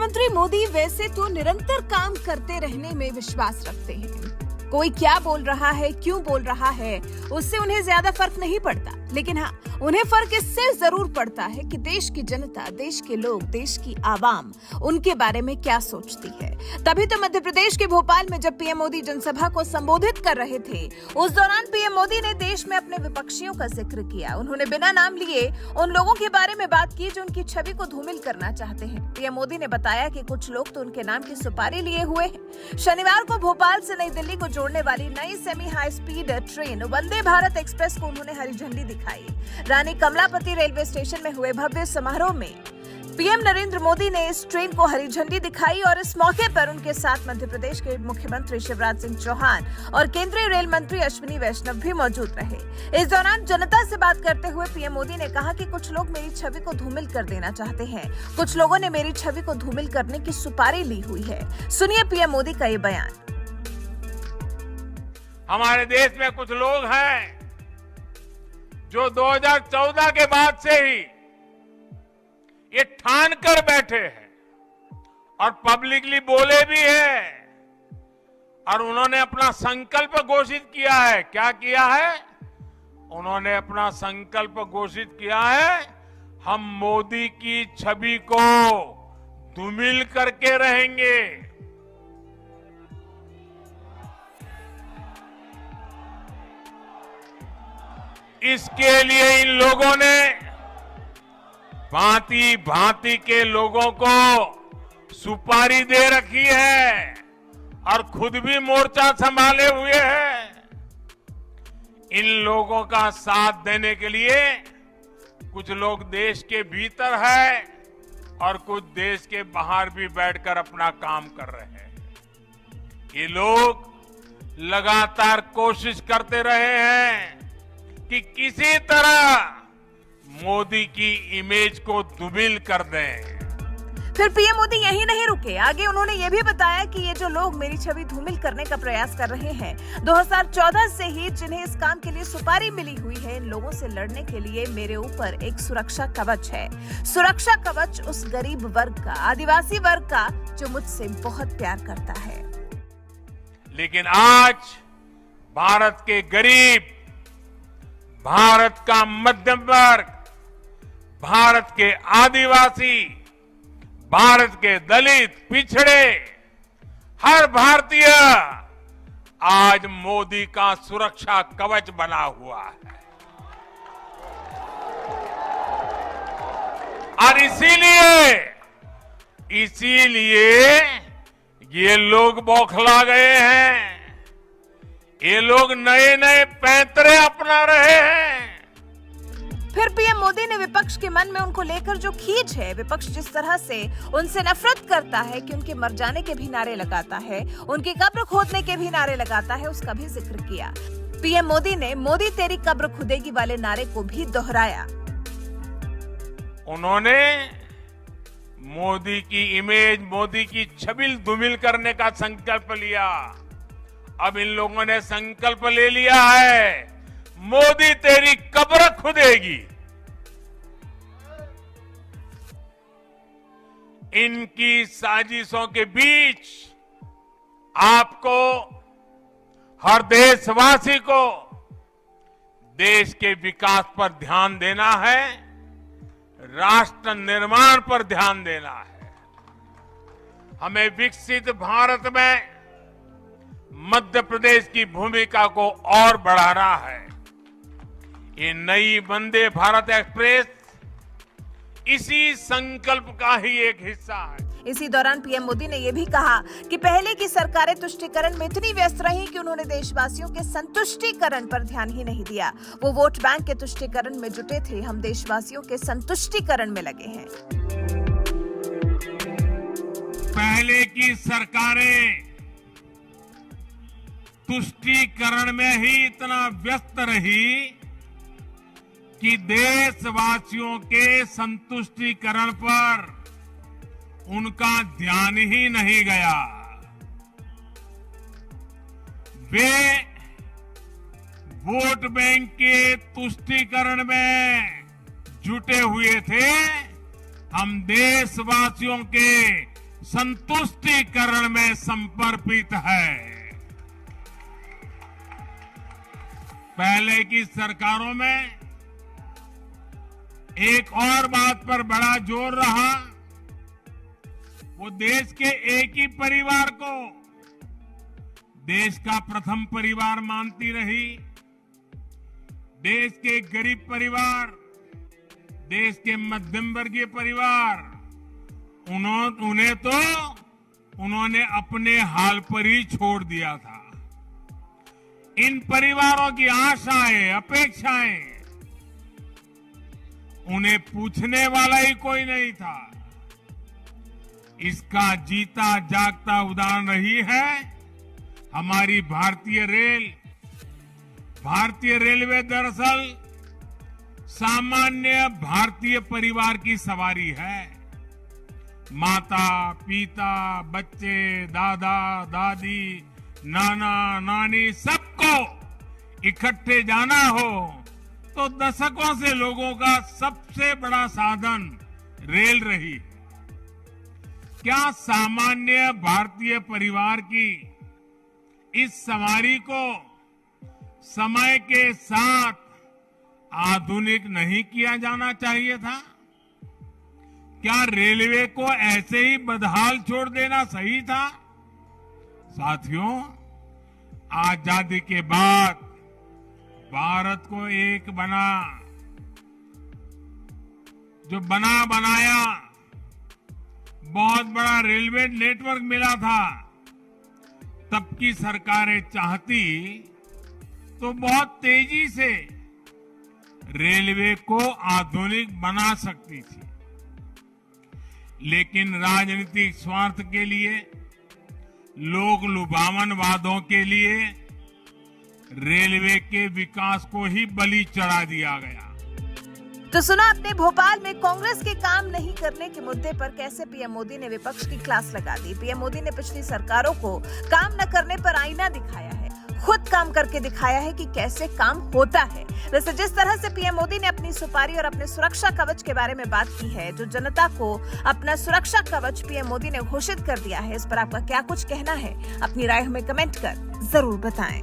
प्रधानमंत्री मोदी वैसे तो निरंतर काम करते रहने में विश्वास रखते हैं। कोई क्या बोल रहा है, क्यों बोल रहा है, उससे उन्हें ज्यादा फर्क नहीं पड़ता। लेकिन हाँ, उन्हें फर्क इससे जरूर पड़ता है कि देश की जनता, देश के लोग, देश की आवाम उनके बारे में क्या सोचती है। तभी तो मध्य प्रदेश के भोपाल में जब पीएम मोदी जनसभा को संबोधित कर रहे थे, उस दौरान पीएम मोदी ने देश में अपने विपक्षियों का जिक्र किया। उन्होंने बिना नाम लिए उन लोगों के बारे में बात की जो उनकी छवि को धूमिल करना चाहते हैं। पीएम मोदी ने बताया कि कुछ लोग तो उनके नाम की सुपारी लिए हुए हैं। शनिवार को भोपाल से नई दिल्ली को जोड़ने वाली नई semi high speed train Vande Bharat express को उन्होंने हरी झंडी दिखाई। रानी कमलापति रेलवे स्टेशन में हुए भव्य समारोह में पीएम नरेंद्र मोदी ने इस ट्रेन को हरी झंडी दिखाई और इस मौके पर उनके साथ मध्य प्रदेश के मुख्यमंत्री शिवराज सिंह चौहान और केंद्रीय रेल मंत्री अश्विनी वैष्णव भी मौजूद रहे। इस दौरान जनता से बात करते हुए पीएम मोदी ने कहा कि कुछ लोग मेरी छवि को धूमिल कर देना चाहते हैं। कुछ लोगों ने मेरी छवि को धूमिल करने की सुपारी ली हुई है। सुनिए पीएम मोदी का ये बयान। हमारे देश में कुछ लोग हैं जो 2014 के बाद से ही ये ठान कर बैठे हैं और पब्लिकली बोले भी हैं और उन्होंने अपना संकल्प घोषित किया है। क्या किया है? उन्होंने अपना संकल्प घोषित किया है, हम मोदी की छवि को धूमिल करके रहेंगे। इसके लिए इन लोगों ने भांति भांति के लोगों को सुपारी दे रखी है और खुद भी मोर्चा संभाले हुए हैं। इन लोगों का साथ देने के लिए कुछ लोग देश के भीतर है और कुछ देश के बाहर भी बैठकर अपना काम कर रहे हैं। ये लोग लगातार कोशिश करते रहे हैं कि किसी तरह मोदी की इमेज को धूमिल कर दें। फिर पीएम मोदी यहीं नहीं रुके, आगे उन्होंने ये भी बताया कि ये जो लोग मेरी छवि धूमिल करने का प्रयास कर रहे हैं, 2014 से ही जिन्हें इस काम के लिए सुपारी मिली हुई है, इन लोगों से लड़ने के लिए मेरे ऊपर एक सुरक्षा कवच है। सुरक्षा कवच उस गरीब वर्ग का, आदिवासी वर्ग का, जो मुझसे बहुत प्यार करता है। लेकिन आज भारत के गरीब, भारत का मध्यम वर्ग, भारत के आदिवासी, भारत के दलित, पिछड़े, हर भारतीय आज मोदी का सुरक्षा कवच बना हुआ है। और इसीलिए ये लोग बौखला गए हैं। ये लोग नए नए पैंतरे अपना रहे हैं। फिर पीएम मोदी ने विपक्ष के मन में उनको लेकर जो खींच है, विपक्ष जिस तरह से उनसे नफरत करता है कि उनके मर जाने के भी नारे लगाता है, उनकी कब्र खोदने के भी नारे लगाता है, उसका भी जिक्र किया। पीएम मोदी ने मोदी तेरी कब्र खुदेगी वाले नारे को भी दोहराया। उन्होंने मोदी की इमेज, मोदी की छवि धूमिल करने का संकल्प लिया। अब इन लोगों ने संकल्प ले लिया है, मोदी तेरी कब्र खुदेगी। इनकी साजिशों के बीच आपको, हर देशवासी को देश के विकास पर ध्यान देना है, राष्ट्र निर्माण पर ध्यान देना है। हमें विकसित भारत में मध्य प्रदेश की भूमिका को और बढ़ाना है। ये नई वंदे भारत एक्सप्रेस इसी संकल्प का ही एक हिस्सा है। इसी दौरान पीएम मोदी ने यह भी कहा कि पहले की सरकारें तुष्टीकरण में इतनी व्यस्त रहीं कि उन्होंने देशवासियों के संतुष्टीकरण पर ध्यान ही नहीं दिया। वो वोट बैंक के तुष्टीकरण में जुटे थे, हम देशवासियों के संतुष्टीकरण में लगे हैं। पहले की सरकारें तुष्टीकरण में ही इतना व्यस्त रही कि देशवासियों के संतुष्टीकरण पर उनका ध्यान ही नहीं गया। वे वोट बैंक के तुष्टीकरण में जुटे हुए थे। हम देशवासियों के संतुष्टिकरण में समर्पित है। पहले की सरकारों में एक और बात पर बड़ा जोर रहा, वो देश के एक ही परिवार को देश का प्रथम परिवार मानती रही। देश के गरीब परिवार, देश के मध्यम वर्गीय परिवार, उन्होंने अपने हाल पर ही छोड़ दिया था। इन परिवारों की आशाएं, अपेक्षाएं, उन्हें पूछने वाला ही कोई नहीं था। इसका जीता जागता उदाहरण रही है हमारी भारतीय रेल। भारतीय रेलवे दरअसल सामान्य भारतीय परिवार की सवारी है। माता, पिता, बच्चे, दादा, दादी, नाना, नानी, सबको इकट्ठे जाना हो तो दशकों से लोगों का सबसे बड़ा साधन रेल रही। क्या सामान्य भारतीय परिवार की इस सवारी को समय के साथ आधुनिक नहीं किया जाना चाहिए था? क्या रेलवे को ऐसे ही बदहाल छोड़ देना सही था? साथियों, आजादी के बाद भारत को एक बनाया बहुत बड़ा रेलवे नेटवर्क मिला था। तब की सरकारें चाहती तो बहुत तेजी से रेलवे को आधुनिक बना सकती थी, लेकिन राजनीतिक स्वार्थ के लिए, लोक लुभावन वादों के लिए रेलवे के विकास को ही बलि चढ़ा दिया गया। तो सुना आपने भोपाल में कांग्रेस के काम नहीं करने के मुद्दे पर कैसे पीएम मोदी ने विपक्ष की क्लास लगा दी। पीएम मोदी ने पिछली सरकारों को काम न करने पर आईना दिखाया है, खुद काम करके दिखाया है कि कैसे काम होता है। वैसे जिस तरह से पीएम मोदी ने अपनी सुपारी और अपने सुरक्षा कवच के बारे में बात की है, जो जनता को अपना सुरक्षा कवच पीएम मोदी ने घोषित कर दिया है, इस पर आपका क्या कुछ कहना है? अपनी राय हमें कमेंट कर जरूर बताएं।